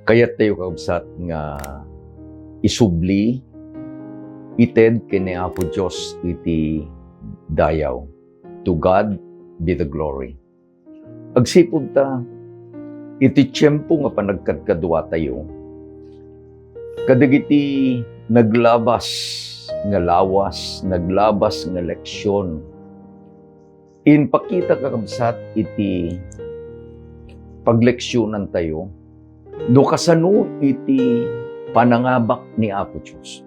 Kaya't tayo kausat nga isubli, ited kini Apo Diyos iti dayaw. To God be the glory. Agsipod ta, iti tiyempo nga panagkadkadwa tayo, kadagiti naglabas nga lawas, naglabas nga leksyon. Inpakita kakabsat iti pagleksyonan tayo, no kasano iti panangabak ni Apo Diyos.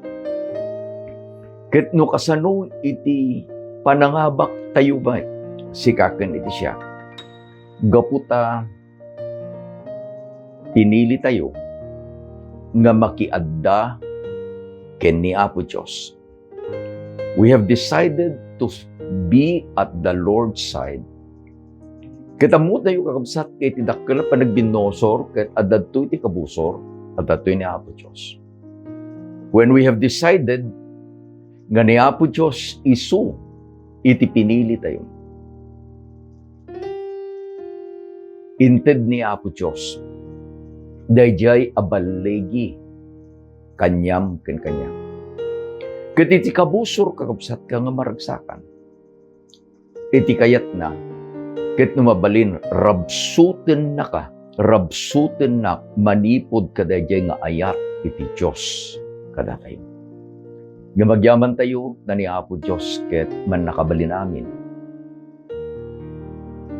Ket no kasano iti panangabak tayo ba, sikaken iti siya. Gaputa, pinili tayo nga makiadda ken ni Apo Diyos. We have decided to be at the Lord's side. Kita mo tayo kakabsat kay iti dakkel panagbinosor ket adadto iti kabusor adadto ni Apo Diyos. When we have decided nga ni Apo Diyos isu iti pinili tayo. Inted ni Apo Diyos dayjay abalegi kanyam ken kanyam. Ket iti kabusor kakabsat ka nga maragsakan. Iti kayat na ket numabalin rabsuten na ka, rabsuten na manipod kadayjay nga ayat iti Diyos kada tayo. Nga magyaman tayo na ni Apo Diyos ket man nakabalin amin.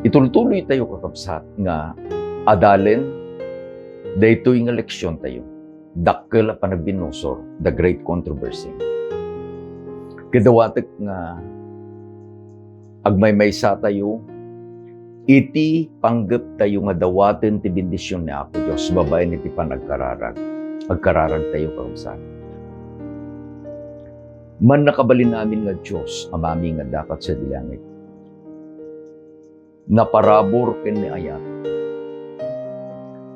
Itultuloy tayo kakabsat nga adalen daytoy nga leksyon tayo. Dakkel a panagbinosor, the great controversy. Kedawatek nga agmaymaysa tayo, iti panggap tayo nga dawaten ti bendisyon ni Apo Diyos, babaen iti panagkararag. Agkararag tayo kakabsat. Man nakabalin namin nga Diyos, amami nga dapat sa dilangit. Naparabor ken ni ayat.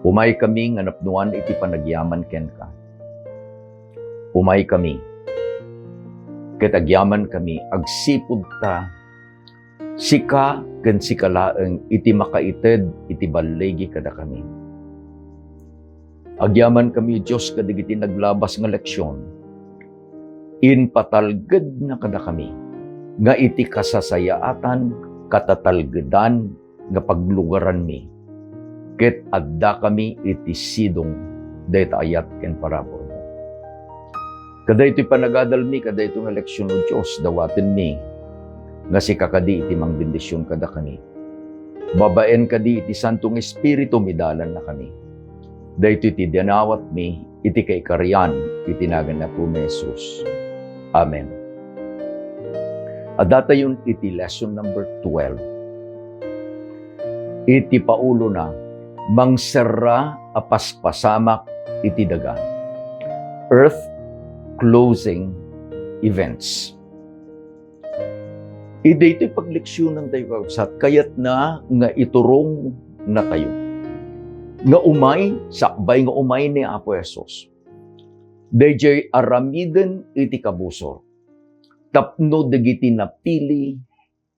Umay kami nga napnuan iti panagyaman ken ka. Umay kami. Ket agyaman kami, agsipud ta, sika ken sikalaeng iti makaited iti balegi kada kami. Agyaman kami Diyos kadagiti naglabas nga leksyon. Inpatalged na kada kami nga iti kasasayaatan katatalgedan nga paglugaran mi. Ket adda kami iti sidong dayta ayat ken parabor. Kadaytoy panagadal mi kadaytoy nga leksyon o Diyos dawaten mi nga si kakadi iti mangbendisyon kada kami. Babaen kadi iti Santong Espiritu midalan na kami. Daytoy iti dinawat mi iti kay karyan iti nagan na po ni Jesus. Amen. Adata yun iti lesson number 12. Iti paulo na mangserra apaspasamak iti daga. Earth closing events. Iti pagleksyonan tayo kakabsat, kayat na nga iturong na tayo. Nga umay, sakbay nga umay ni Apo Jesus. Dayjay aramiden iti kabusor. Tapno dagiti napili,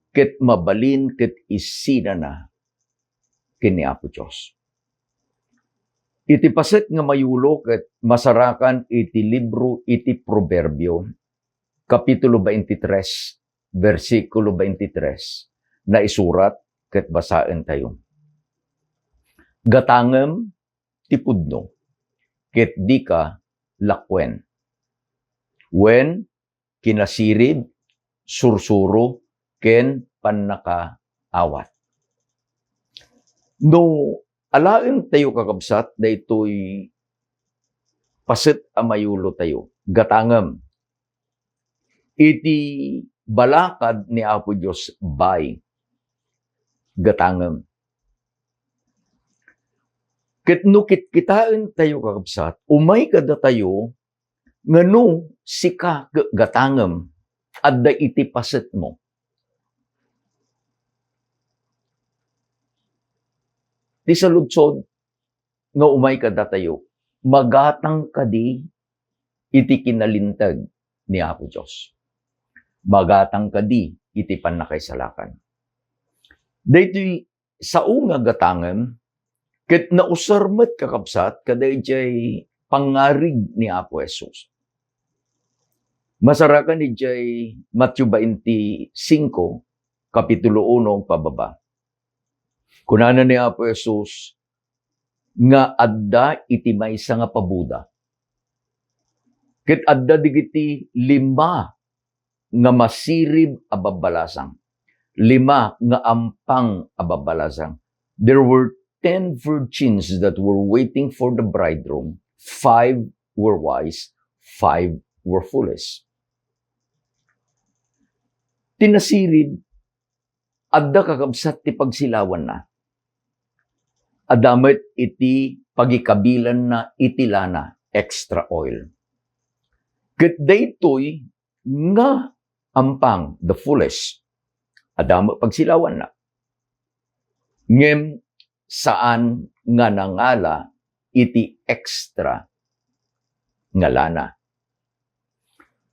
ket mabalin ket isina na kini Apo Diyos. Iti paset nga mayulo ket masarakan iti libro iti Proverbio, Kapitulo 23, versikulo 23, na isurat ket basaen tayo. Gatangem ti pudno, ket di ka lakwen. Wen kinasirib, sursuro, ken pannakaawat. No, alaen tayo kakabsat, daytoy paset a mayulo tayo. Gatangem. Iti balakad ni Apo Diyos bay. Gatangem. Ket no kitkitain tayo kakabsat, umay kada tayo, ngano sika gatangem, adda iti paset mo. Di sa lutsod, nga umay kada tayo, magatang kadi iti kinalintag ni Apo Diyos. Magatang kadi iti panakaisalakan. Daytoy sao nga gatangem, Ket nausarmat kakabsat, kaday jay pangarig ni Apo Jesus. Masarakan ni jay Matthew 25, Kapitulo 1, pababa. Kunana ni Apo Jesus, nga adda iti maysa nga pabuda. Ket adda digiti 5 nga masirib a babalasang. 5 nga ampang a babalasang. There were 10 virgins that were waiting for the bridegroom. 5 were wise, 5 were foolish. Tinasirib, adda kakabsat ti pagsilawan na. Adamet iti pagikabilan na itilana, extra oil. Ket daytoy nga ampang, the foolish, adamet pagsilawan na. Ngem saan nga nangala iti extra nga lana.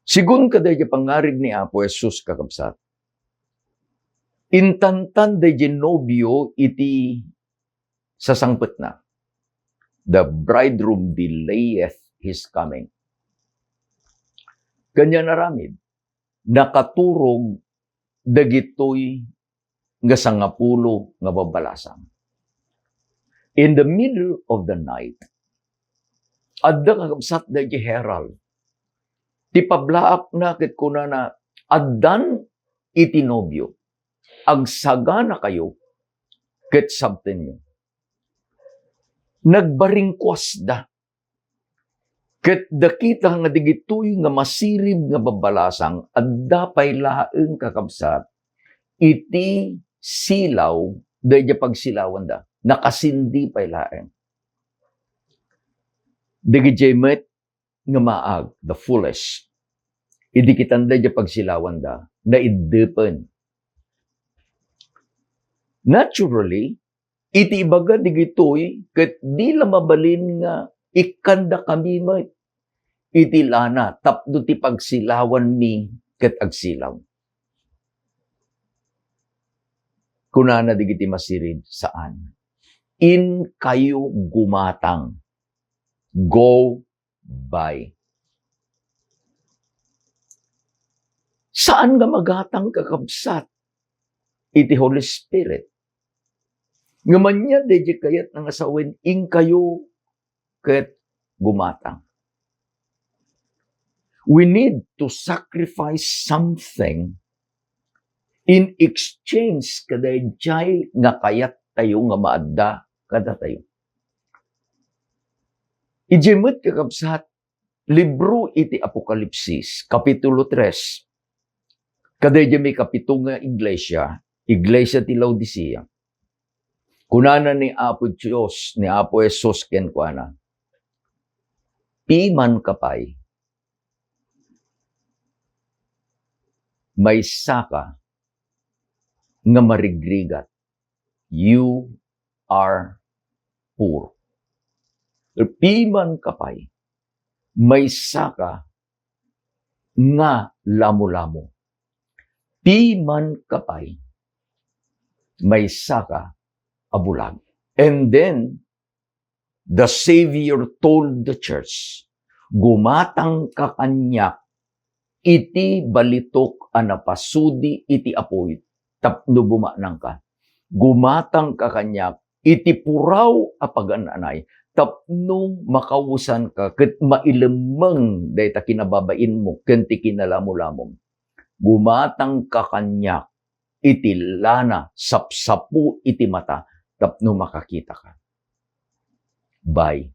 Sigun kaday pangarig ni Apo Jesus kakabsat. Intantan day nobyo iti sasangpet na. The bridegroom delayeth his coming. Ganyan naramid. Nakaturog dagitoy nga 10 nga babalasang. In the middle of the night, adda kakabsat day herald. Ti pablaak na ket kunana addan iti nobyo. Agsagana kayo ket sabten nyo. Nagbaringkwas da. Ket dakita nga digitoy nga masirib nga babalasang adda pay laeng kakabsat iti silaw dayjay pagsilawan da. Nakasindi pay laeng. Digijay met nga maag, the foolish. Idi kitanda dya pagsilawan da, na idepen. Naturally, iti ibaga digitoy, ket di mabalin nga ikanda kami met. Iti lana, tapdo ti pagsilawan mi, ket agsilaw. Kunana digiti masirid, saan? In kayo gumatang. Go by. Saan nga magatang kakabsat? Iti Holy Spirit. Ngaman niya, deje kayat nga asawin, in kayo ket gumatang. We need to sacrifice something in exchange kaday jay nga kayat tayo nga maadda kada tayo. Ijemot kakabsat, libro iti Apokalipsis, Kapitulo 3. Kaday may kapito nga iglesia ti Laodicea. Kunana ni Apo Diyos, ni Apo Jesus ken kuana. Piman kapay, may saka nga marigrigat. You are poor. Piman kapay, may saka nga lamo-lamo. Piman kapay, may saka abulag. And then, the Savior told the church, gumatang ka kanyak, iti balitok anapasudi iti apoy, tapno bumanang ka. Gumatang ka kanyak, iti puraw apagananay, tapno makawusan ka, ket mailemeng dayta kinababain mo, kenti kinalamulamom. Gumatang ka kanyak, iti lana, sapsapu iti mata, tapno makakita ka. Bye.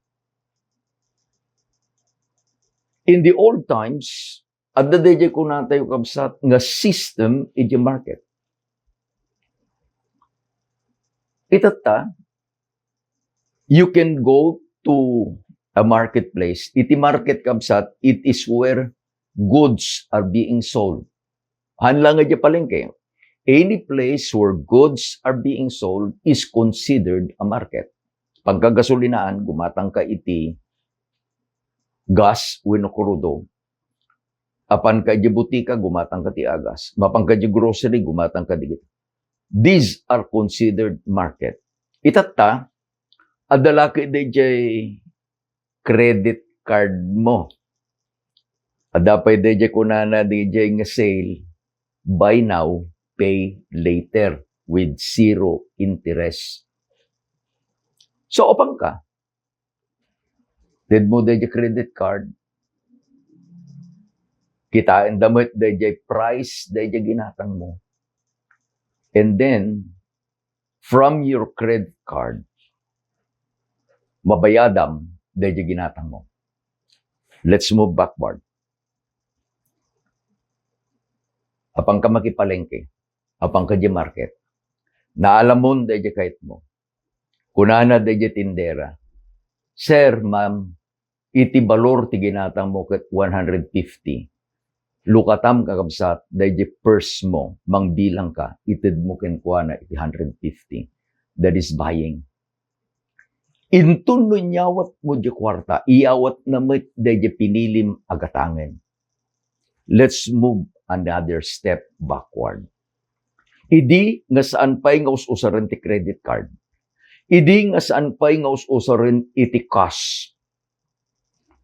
In the old times, adda dayjay kunatay kabsat nga system iti market. Itata, you can go to a marketplace. Iti market kabsat, it is where goods are being sold. Hanlang nga palengke. Any place where goods are being sold is considered a market. Pagkagasolinaan, gumatang ka iti gas wenno krudo. Apan ka di butika, gumatang ka ti agas. Mapang ka di grocery, gumatang ka digit. These are considered market. Itata, Adala ka DJ credit card mo. Adapay DJ kunana DJ nga sale, buy now, pay later with 0 interest. So, opang ka. Did mo DJ credit card. Kitain damit DJ price DJ ginatang mo. And then, from your credit card, mabayadam DJ ginatang mo. Let's move backward. Apang ka makipalengke, apang ka di market, naalamon DJ kahit mo. Kunana DJ tindera, Sir, ma'am, iti balor ti ginatang mo ket 150. Lukatam kakabsat, DJ purse mo, mangbilang ka, itid mo kenkwana iti 150. That is buying. Intun no nyawat mo di kwarta, iyawat na met DJ pinilim agatangen. Let's move another step backward. Idi nga saan pa'y nga us-usaran ti credit card. Idi nga saan pa'y nga us-usaran iti cash.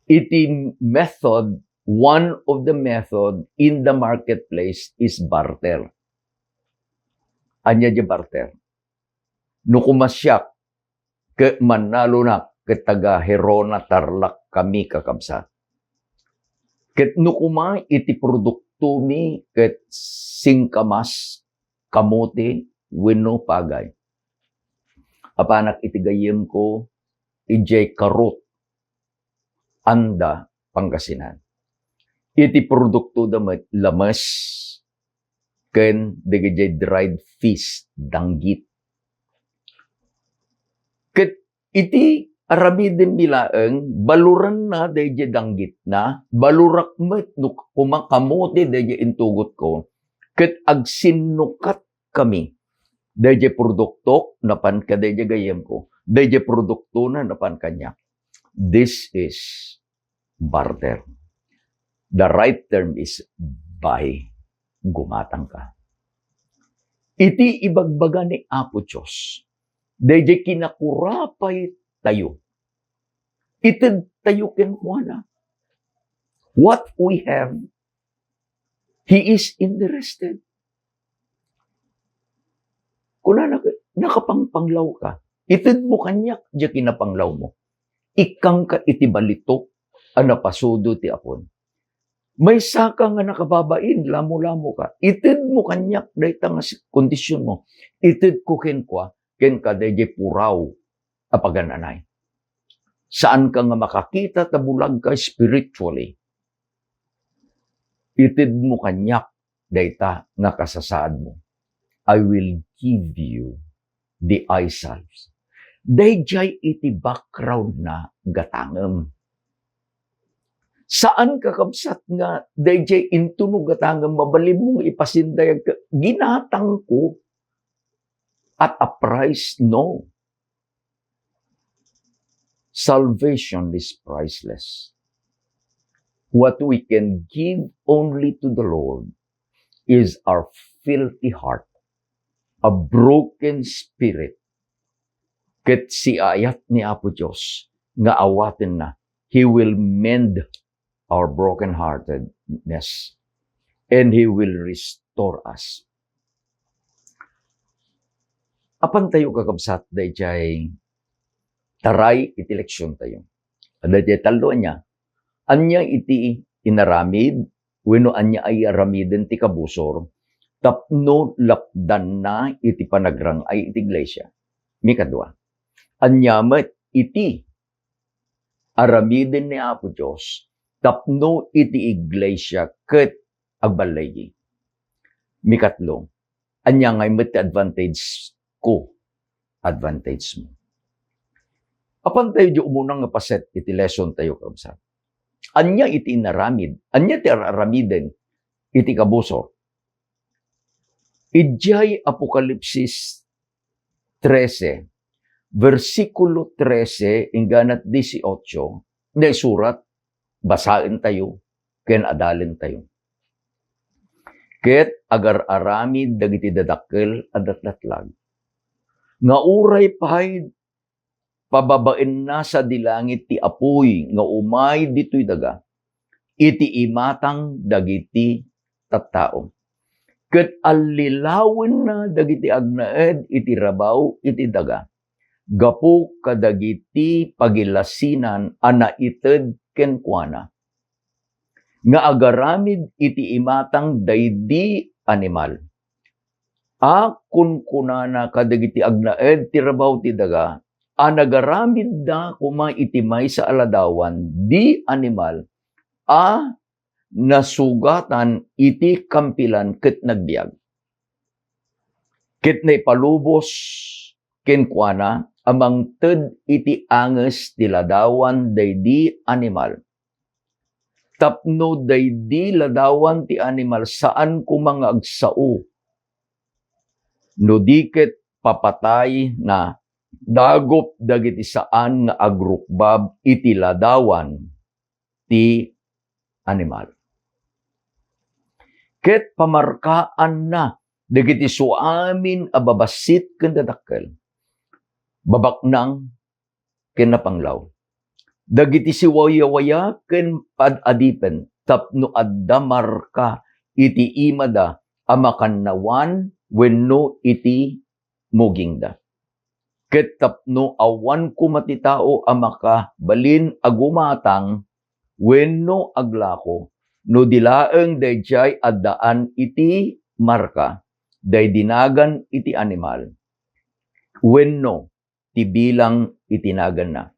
Iti method, one of the method in the marketplace is barter. Anya di barter. No kumasyak, ke manalo na, ke taga Herona Tarlac kami kakabsat. Ket no kuma iti produkto mi ket singkamas, kamote, wenno pagay. Apanak iti gayem ko, ijay karot, anda, Pangasinan. Iti produkto damat lamas, ken dagijay dried fish, danggit. Ket iti aramidin bilaeng, baluran na dayjay danggit na, balurak met no kumakamote dayjay intugot ko, ket agsinukat kami. Dayjay produkto, napan ka dayjay gayem ko, dayjay produkto na napan kanya. This is barter. The right term is buy. Gumatang ka. Iti ibagbaga ni Apo Diyos, dayjay kinakurapay tayo. Itid tayo kenkwana. What we have, He is interested. Kung nakapangpanglaw ka, itid mo kanyak, di kinapanglaw mo. Ikang ka iti balitok, anapasudo ti apon. May saka nga nakababain, lamo-lamo ka. Itid mo kanyak, dahi nga kondisyon mo. Itid ko kenkwa, ken ka dahi puraw, apagananay. Saan ka nga makakita, tabulag ka spiritually. Itid mo kanyak, dayta nga kasasaad mo. I will give you the eye salves. Dayjay iti background na gatangem. Saan kakabsat nga dayjay intuno gatangem mabalib mong ipasindayag ka, ginatang ko at a price no. Salvation is priceless. What we can give only to the Lord is our filthy heart, a broken spirit. Ket si ayat ni Apo Diyos, nga awatin na, He will mend our brokenheartedness and He will restore us. Apan tayo kakabsat, dayjay taray iti leksyon tayo. Dayjay talo niya, anya iti inaramid, wenno anya ay aramiden ti kabusor, tapno lapdan na iti panagrang ay iti iglesia. Mikadwa, anyamet iti aramiden ni Apo Diyos, tapno iti iglesia ket agbalay. Mikatlo, anya ngay met advantage ko, advantage mo. Apan tayo di umunang nga paset iti lesson tayo kabsat. Anya iti inaramid, anya ti aramiden iti kabusor. Ijay Apokalipsis 13, versikulo 13, ingganat 18, na surat, basain tayo, ken adalin tayo. Ket agar-aramid dagiti dadakkel adatlatlag. Nga uray pahay pababain na sa dilangit ti apoy nga umay ditoy daga. Iti imatang dagiti tattao. Ket allilawin na dagiti agnaed iti rabaw iti daga. Gapu kadagiti pagilasinan ana ited kenkwana. Nga agaramid iti imatang daydi animal. Kun kunana kadagiti agnaed ti rabaw ti daga, anagaramid da kuma iti may sa aladawan di animal, nasugatan iti kampilan ket nagbiag. Ket naipalubos kenkwana amang ted iti anges ti ladawan daydi animal. Tapno daydi ladawan ti animal saan kumang agsao. No diket papatay na dagop dagiti saan nga agrukbab iti ladawan ti animal. Ket pamarkaan na dagiti suamin a babasit ken dadakkel. Babaknang ken napanglaw. Dagiti siwaya-waya ken padadipen tapno adda marka iti imada a makannawan wenno iti mugingda. Ket tapno awan kumatitao a makabalin agumatang wenno aglako no dilaeng dayjay addaan iti marka day dinagan iti animal wenno ti bilang itinagan na.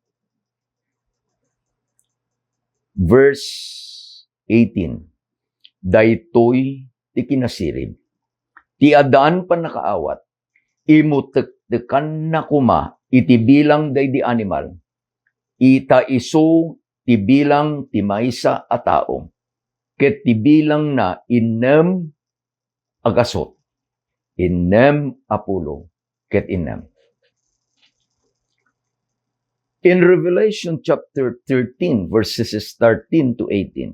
Verse 18. Daytoy ti kinasirib. Ti addaan pan nakaawat. Imutektekan na kuma iti bilang daydi animal. Ita iso ti bilang ti maysa a tao. Ket ti bilang na innem agasot. Innem apulo. Ket innem. In Revelation chapter 13, verses 13 to 18,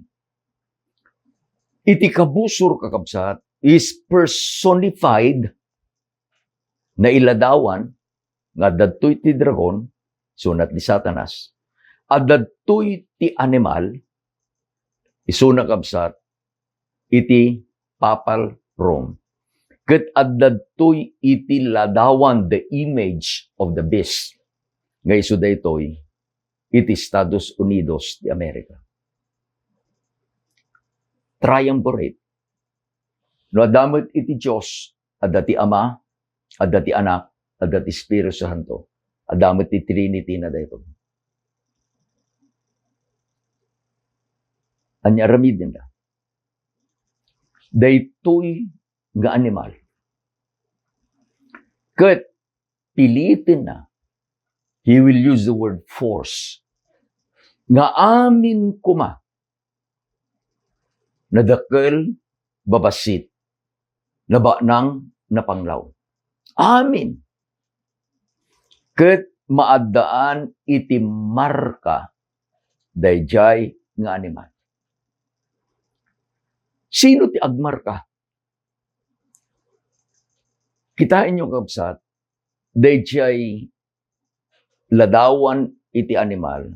iti kabusor kakabsat is personified na iladawan nga dadtoy ti dragon, sunat ni Satanas, at dadtoy ti animal, isuna kabsat, iti papal Rome. Ket at dadtoy iti ladawan, the image of the beast, nga iso daytoy iti Estados Unidos de America. Triumvirate. No adamot iti Diyos, adda ti Ama, adda ti Anak, adda ti Espiritu Santo, adamot ti Trinity na daytoy. Anya ramidin da. Daytoy nga animal. Ket pilitin na. He will use the word force. Nga amin kuma. Nadakkel, babasit. Nabanang napanglaw. Amin. Ket maaddaan iti marka dayjay nga animal. Sino ti agmarka? Kitain nyo kabsat, dayjay ladawan iti animal,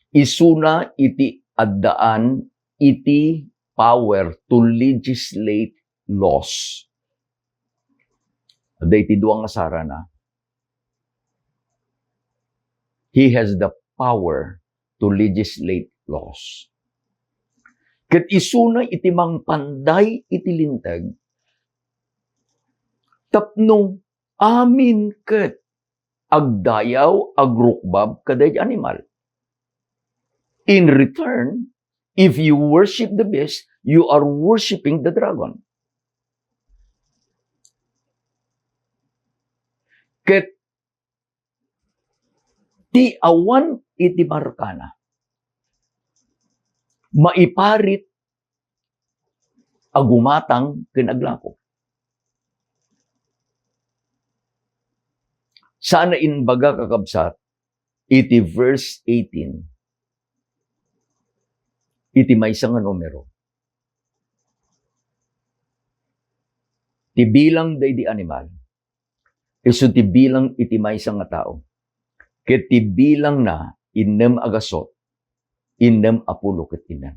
isuna iti addaan iti power to legislate laws. Aday ti duwang asara na. He has the power to legislate laws. Ket isuna iti mangpanday iti lintag, tapno amin ket agdayaw, agrukbab, kaday animal. In return, if you worship the beast, you are worshiping the dragon. Ket ti awan iti markana. Maiparit agumatang kinaglako. Sana inbaga kakabsat, iti verse 18, iti maysa nga numero. Ti bilang daydi animal, iso ti bilang iti maysa nga tao. Kiti bilang na inem agasot, inem apulo kitinan.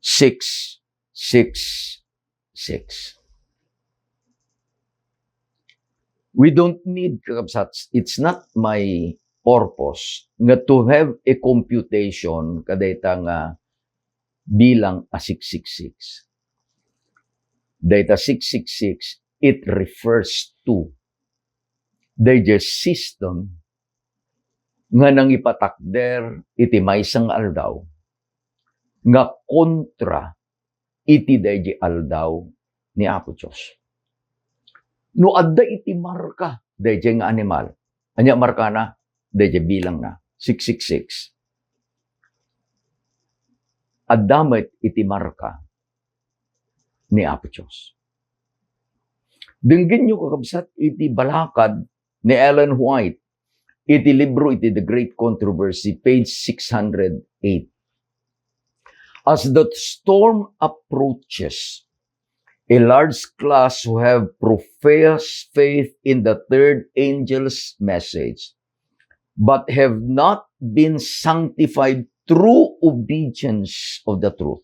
6, 6, 6. We don't need, kakabsats, it's not my purpose nga to have a computation kadayta nga bilang a 666. Dayta 666, it refers to the system nga nang ipatakder iti maysang aldaw nga kontra iti dayjay aldaw ni Apo Diyos. No adda iti marka dayjay nga animal. Anya marka na dayjay bilang na 666. Addamet iti marka ni Apo Diyos. Dinggin nyo kakabsat iti balakad ni Ellen White iti libro iti The Great Controversy, page 608. As the storm approaches, a large class who have professed faith in the third angel's message, but have not been sanctified through obedience of the truth,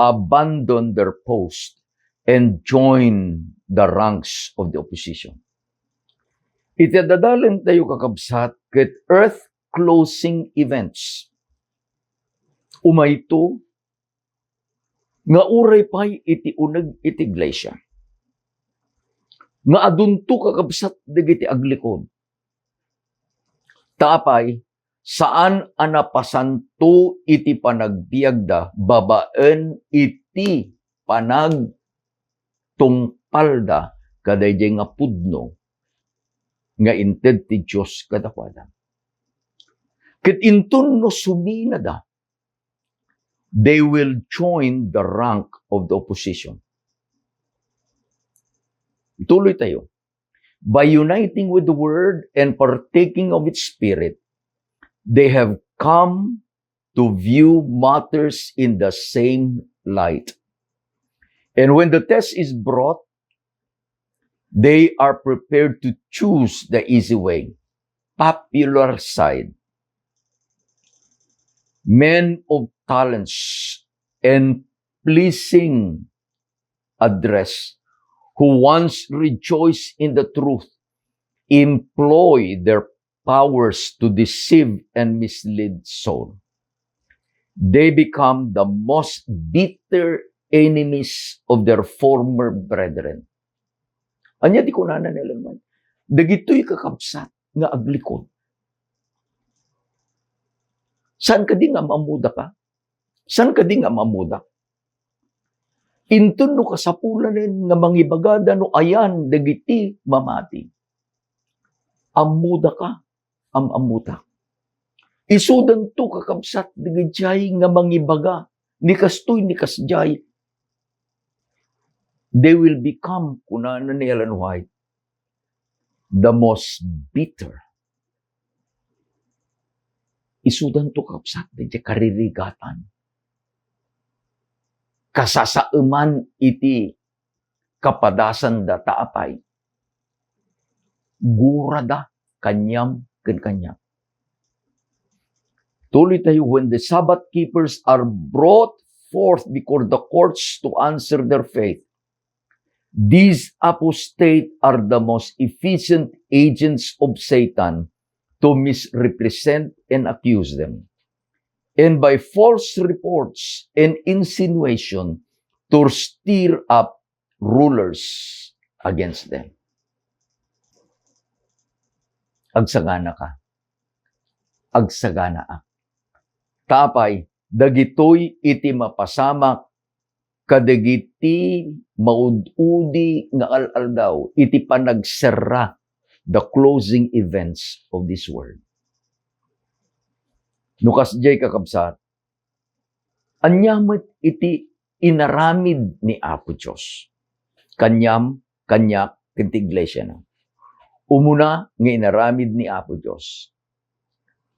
abandon their post and join the ranks of the opposition. Itadadalan tayo kakabsat ket earth-closing events. Umayto nga uray pay iti uneg iti iglesia. Nga adunto kakabsat dagiti aglikod. Tapay, saan anapasanto iti panagbiagda, babaen iti panagtungpalda, kadayjay nga pudno, nga inted ti Diyos kadakwada. Ket intun no suminada, they will join the rank of the opposition. Tuloy tayo. By uniting with the Word and partaking of its Spirit, they have come to view matters in the same light. And when the test is brought, they are prepared to choose the easy way, popular side. Men of talents and pleasing address, who once rejoiced in the truth, employ their powers to deceive and mislead soul. They become the most bitter enemies of their former brethren. Anya di ko na nila man. Dagito'y kakabsat nga aglikod. Saan ka di nga mamuda ka? Saan ka di nga mamuda? Intun no kasapulanin nga mangibagada no ayan dagiti mamati. Amuda ka, amuta. Isudan to kakabsat dagiti nga mangibaga, ni kastoy ni kasjay. They will become, kunana ni Ellen White, the most bitter. Isudan to kakabsat dagiti karirigatan. Kasasauman iti kapadasan da taapay. Gurada kanyam ken kanyam. Tuloy tayo, when the Sabbath keepers are brought forth before the courts to answer their faith, these apostate are the most efficient agents of Satan to misrepresent and accuse them, and by false reports and insinuation to stir up rulers against them. Agsagana ka. Agsagana ak. Tapay, dagitoy iti mapasamak, kadagiti maududi nga al-aldaw, iti panagserra the closing events of this world. Nukas jay kakabsat, anyamat iti inaramid ni Apo Diyos. Kanyam, kanyak, kinti iglesia na. Umuna nga inaramid ni Apo Diyos.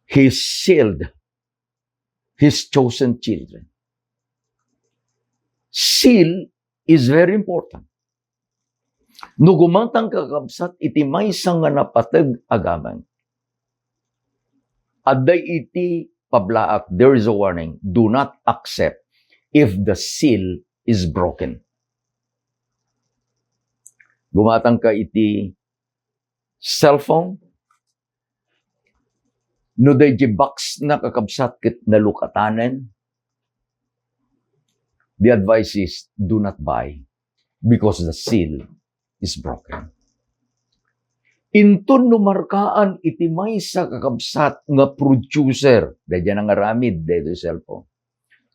He sealed His chosen children. Seal is very important. No gumantang kakabsat iti maysa nga napatag agaman. Adday iti pablaak, there is a warning. Do not accept if the seal is broken. Gumatang ka iti cellphone, no day box na kakabsat kit nalukatanen, the advice is, do not buy because the seal is broken. Intun numarkaan iti may sa kakabsat nga producer, dadya nga aramid dito cellphone.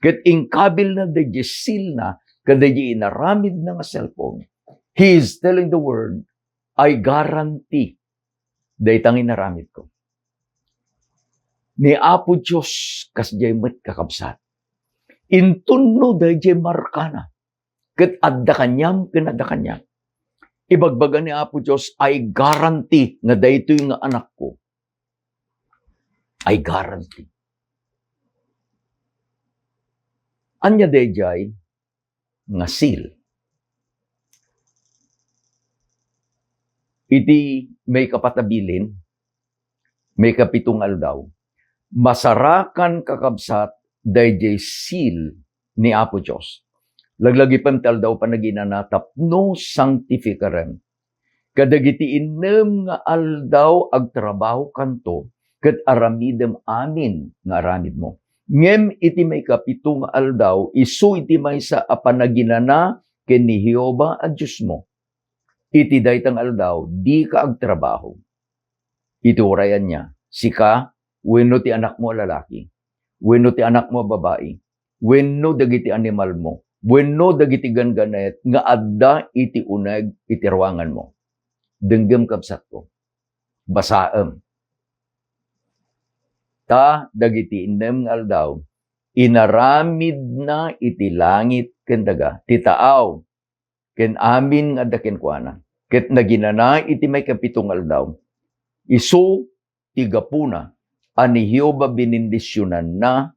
Ket ingkabil na dadya seal na, kadadya inaramid na nga cellphone, he is telling the word, I guarantee, daytang inaramid ko. Ni Apo Diyos, kasjay met kakabsat. Intun no dadya markana, ket adda kanyam, kinadda kanyam. Ibagbaga ni Apo Diyos, I guarantee nga dayto yung anak ko. I guarantee. Anya dayjay nga seal. Iti may kapatabilin, may kapitong aldaw, masarakan kakabsat dayjay seal ni Apo Diyos. Laglagi pantal daw panaginana tapno sanctificarem. Kadagiti inem nga aldaw agtrabaho kanto, ket aramidem amin nga aramid mo. Ngem iti may kapito nga aldaw, isu iti may sa apanaginana ken ni Jehova a Diyos mo. Iti daytang aldaw, di ka agtrabaho. Iti orayan niya, sika, wenno ti anak mo lalaki, wenno ti anak mo babae, wenno dagiti animal mo, wenno dagiti ganganet nga adda iti uneg iti ruangan mo. Denggem kabsat ko. Basaem. Ta dagiti inem nga aldaw inaramid na iti langit ken daga. Ti taaw ken amin nga adda kenkuana. Ket naginana iti may kapitong aldaw. Isu ti gapuna ani Jehova binindisyonan na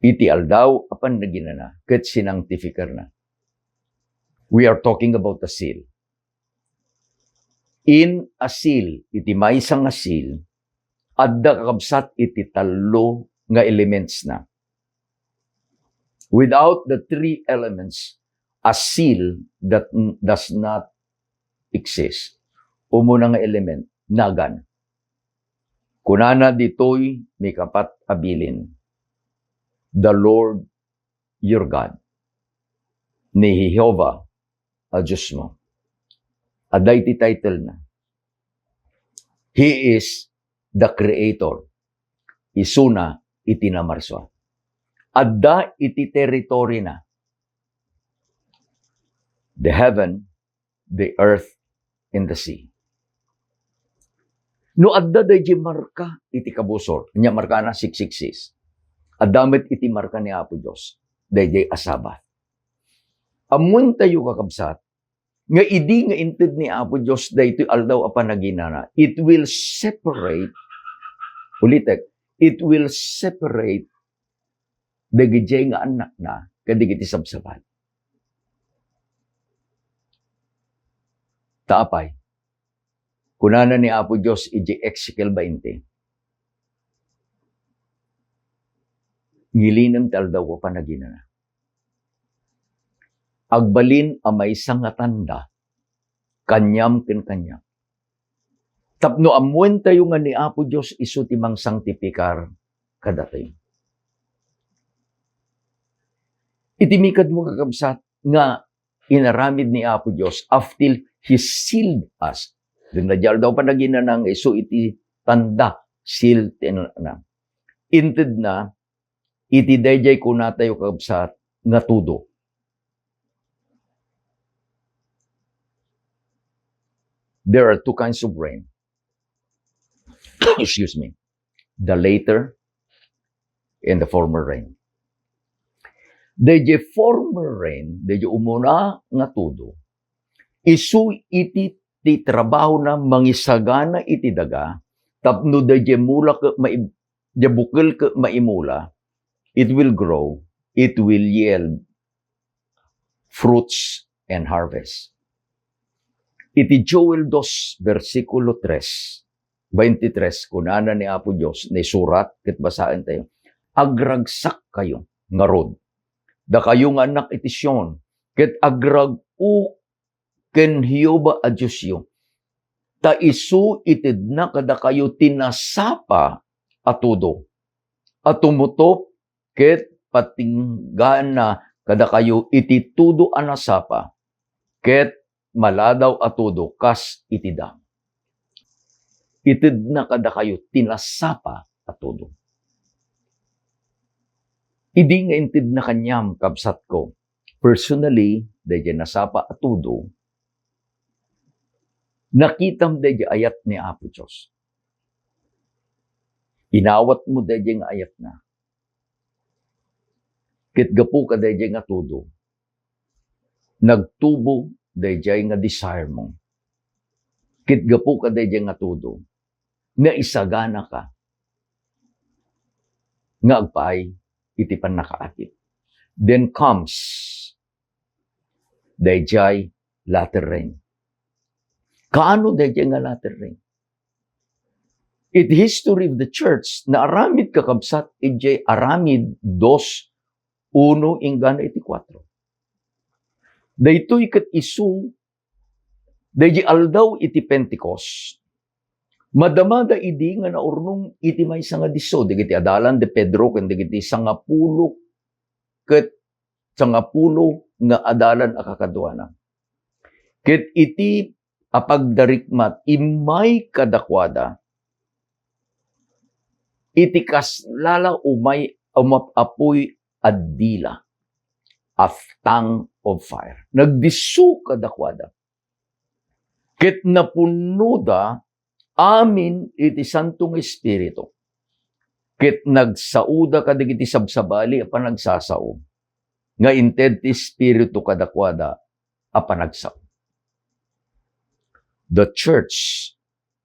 iti aldaw apan naginana ket sinangtifikar na. We are talking about a seal. In a seal, iti maysa nga seal, adda kakabsat iti talo nga elements na. Without the three elements, a seal that does not exist. Umuna nga element, nagan. Kunana ditoy may kapat abilin. The Lord your God, ni Jehova, a Diyos mo. Aday ti title na. He is the Creator. Isuna iti namarswa. Adda iti territory na. The heaven, the earth, and the sea. No adda dayjay marka iti kabusor. Nya marka na 666. Adamit iti marka ni Apo Diyos. Dayjay asaba. Amun tayo kakabsat, nga idi nga inted ni Apo Diyos daytoy aldaw a panaginana, it will separate, ulitek, it will separate dagijay nga anak na kadigiti sabsabat. Taapay, kunana ni Apo Diyos iji Ezekiel 20, ngilinem taldaw ko panaginana. Agbalin amay nga tanda, kanyam ken kanyam. Tapno amuen tayo nga ni Apo Diyos isu timang sanctifikar kadatay. Itimikad mo kakabsat nga inaramid ni Apo Diyos after He sealed us. Dun na diyal daw pa naginanang isu iti tanda, sealed na. Inted na, iti dayjay kuna tayo kakabsat nga tudo. There are two kinds of rain. Excuse me. The later and the former rain. Dayjay former rain, dayjay umuna nga tudo. Isu iti ti trabaho na mangisagana iti daga, tapno dayjay mula ka jabukal ka maimula, it will grow, it will yield fruits and harvest. Iti Joel 2, versikulo 3, 23, kunana ni Apo Diyos, ni surat, ket basaan tayo, agragsak kayo, nga rod. Da kayo nga anak itisyon, ket agrag-u ken Hiyoba a Diyos yo. Ta isu itid na kada kayo tinasapa atudo. At tumutop, ket patinggaan na kada kayo ititudo anasapa, ket maladaw atudo kas itida. Itid na kada kayo tinasapa atudo. Idi nga intid na kanyam kabsat ko. Personally, dahil nasapa atudo, nakitam dahil ayat ni Apo Diyos. Inawat mo dahil nga ayat na. Kitgapu ka dahil nga tudo. Nagtubo dahil nga desire mo. Kitgapu ka dahil nga tudo. Na isagana ka. Nga agpaay, itipan nakaakit. Then comes dahil latter rain. Kaano dahil nga latter rain? It history of the church na aramid kakabsat ijay aramid 2:1 inggan 84. Daytoy ket isu dayjay aldaw iti Pentecost. Madamada idi nga naurnong iti maysa nga diso digiti adalan de Pedro ken digiti 10 ket 10 nga adalan a kakaduana. Ket iti apagdarikmat imay kadakwada iti kaslala umay umapapoy addila a tongue of fire. Nagdisu kadakwada. Ket napunuda amin iti Santong Espiritu. Ket nagsauda kadigiti sabsabali apan nagsasao. Nga inted ti Espiritu kadakwada apan nagsao. The church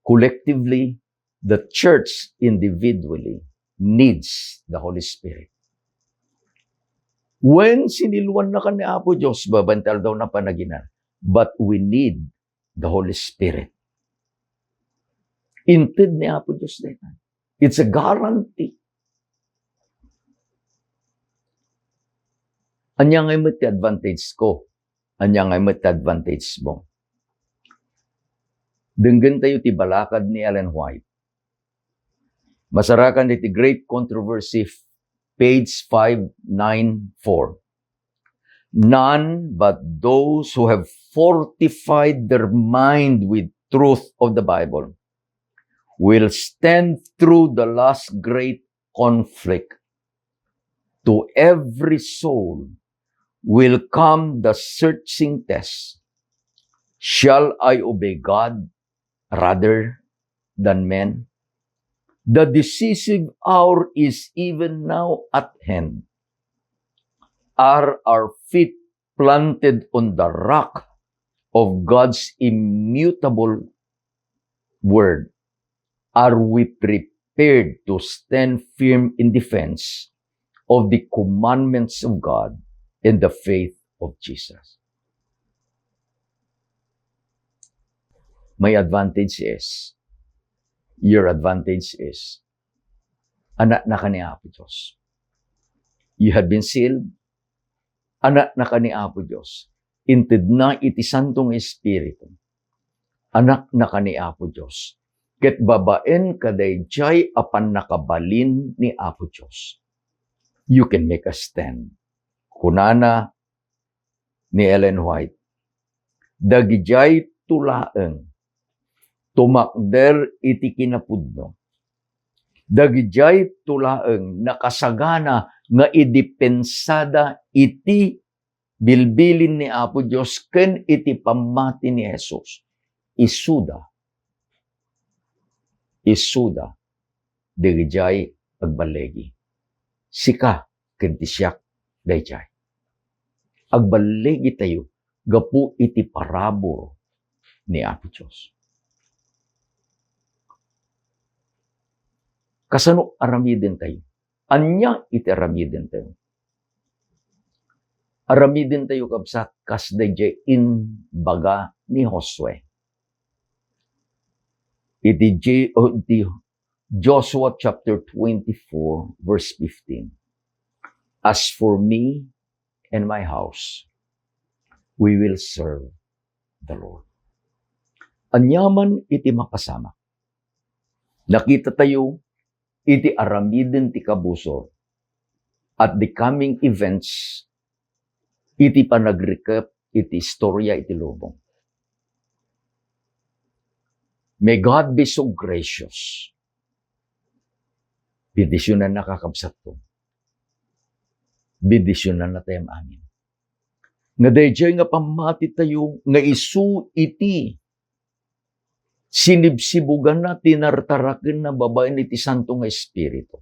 collectively, the church individually needs the Holy Spirit. When siniluan na ka ni Apo Diyos, babantal daw na panaginan. But we need the Holy Spirit. Inted ni Apo Diyos na ito. It's a guarantee. Anya ngay met advantage ko. Anya ngay met advantage mo. Denggan tayo ti balakad ni Ellen White. Masarakan iti Great Controversy, page 594. None but those who have fortified their mind with truth of the Bible will stand through the last great conflict. To every soul will come the searching test. Shall I obey God rather than men? The decisive hour is even now at hand. Are our feet planted on the rock of God's immutable word? Are we prepared to stand firm in defense of the commandments of God and the faith of Jesus? My advantage is, your advantage is, anak na ka ni Apo Diyos. You have been sealed. Anak na ka ni Apo Diyos. Inted na iti Santong Espiritu. Anak na ka ni Apo Diyos. Ket babaen kadayjay apan nakabalin ni Apo Diyos. You can make a stand. Kunana ni Ellen White, dagijay tulaeng, tumakder iti kinapudno. Dagijay tulaeng nakasagana nga idipensada iti bilbilin ni Apo Diyos ken iti pamati ni Jesus. Isuda, dagijay agbalegi. Sika ken ti siak dayjay. Agbalegi tayo gapu iti parabor ni Apo Diyos. Kasano aramiden tayo? Anya iti aramiden tayo? Aramiden tayo kabsat kas dayjay in baga ni Josue. iti Joshua chapter 24, verse 15. As for me and my house, we will serve the Lord. Anyaman iti makasama. Nakita tayo, iti aramiden ti kabusor. At the coming events, iti panagrecap, iti istorya, iti lubong. May God be so gracious. Bidisyonan na kakabsat to. Bidisyonan na tayo amin. Nga dayjay nga pamati tayo, nga isu iti sinibsibugan na, tinartarakin na babae iti Santo nga Espiritu.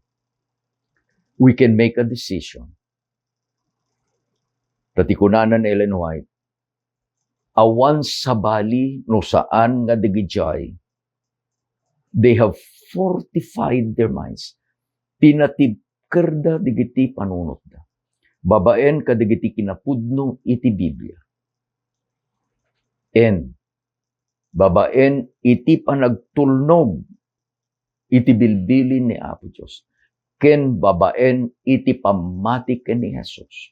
We can make a decision. Tatikunanan Ellen White, awan sa bali no saan nga digijay, they have fortified their minds. Pinatibkerda digiti panunot da. Babaen kadigiti kinapudno iti Biblia. And babaen iti panagtulnog iti bilbilin ni Apo Diyos. Ken babaen iti pamati ken ni Jesus.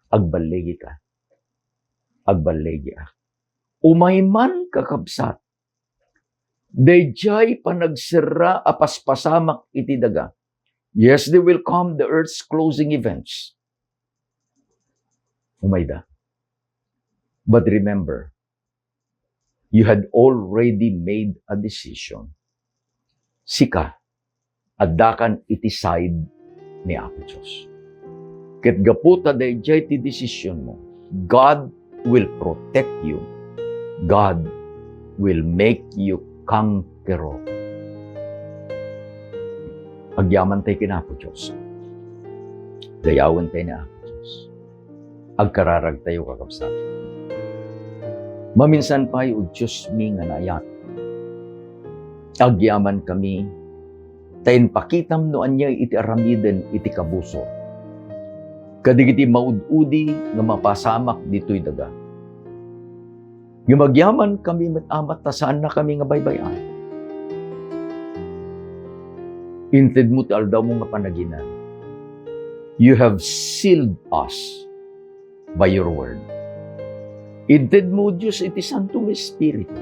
Agbalegi ka. Agbalegi ka. Umayman kakabsat. Dayjay panagsira apaspasamak iti daga. Yes, they will come the earth's closing events. Umayda. But remember, you had already made a decision. Sika, adakan iti side ni Apo Diyos. Ket gaputa dayjay ti decision mo, God will protect you. God will make you conqueror. Agyaman tayo kina Apo Diyos. Dayawan tayo na Apo Diyos. Agkararag tayo kakabsat. Maminsan pa o Diyos mi nga nayat. Agyaman kami, tayin pakitam no anyay iti aramiden iti kabusor. Kadigiti maududi nga mapasamak dito'y daga. Gumagyaman kami matamat ta saan na kami nga baybayan. Inted mo tal daw mo nga panaginan. You have sealed us by your word. Inted mo, Diyos, iti Santong Espiritu.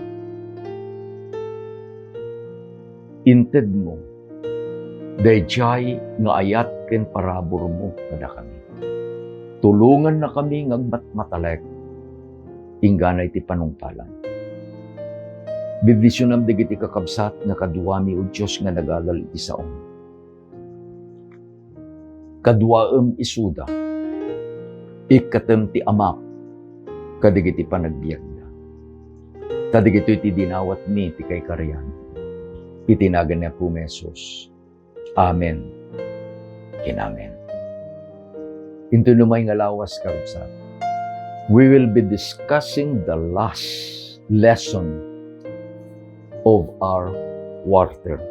Inted mo, dayjay nga ayat ken parabor mo kada kami. Tulungan na kami ngagmatmatalek, ingganay ti panungpalan. Bibdisyonam digiti kakabsat nga kaduami o Diyos nga nagalal iti saong. Kaduaem isuda, ikatem ti amak, kadigiti panagbiag na. Kadigito iti dinawat mi, ti kay karyan. Itinagan niya po Mesos. Amen. Kinamen. Into numay nga lawas karubsat. We will be discussing the last lesson of our warfare.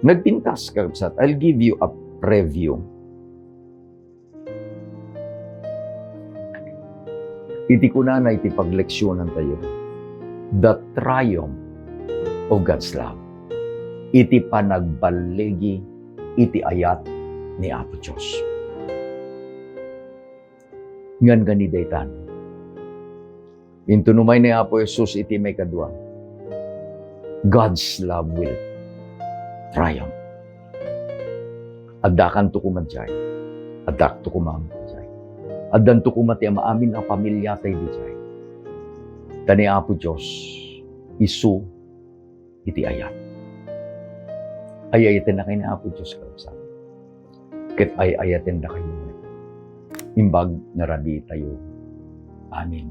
Nagpintas karubsat. I'll give you a preview. Iti kunana iti pagleksyonan tayo. The triumph of God's love. Iti panagbalegi, iti ayat ni Apo Diyos. Ngan gani daytan. Intunumay ni Apo Jesus iti may kadwa. God's love will triumph. Adakan to kumadjay. Adak to kumamadjay. Adan to kumati maamin ang pamilya tayo dijay. Tani Apo Diyos, isu iti ayat. Ayayatin na kayo na Apo Diyos kalabsan. Ket ayayatin na kayo. Imbag narabi tayo. Amin.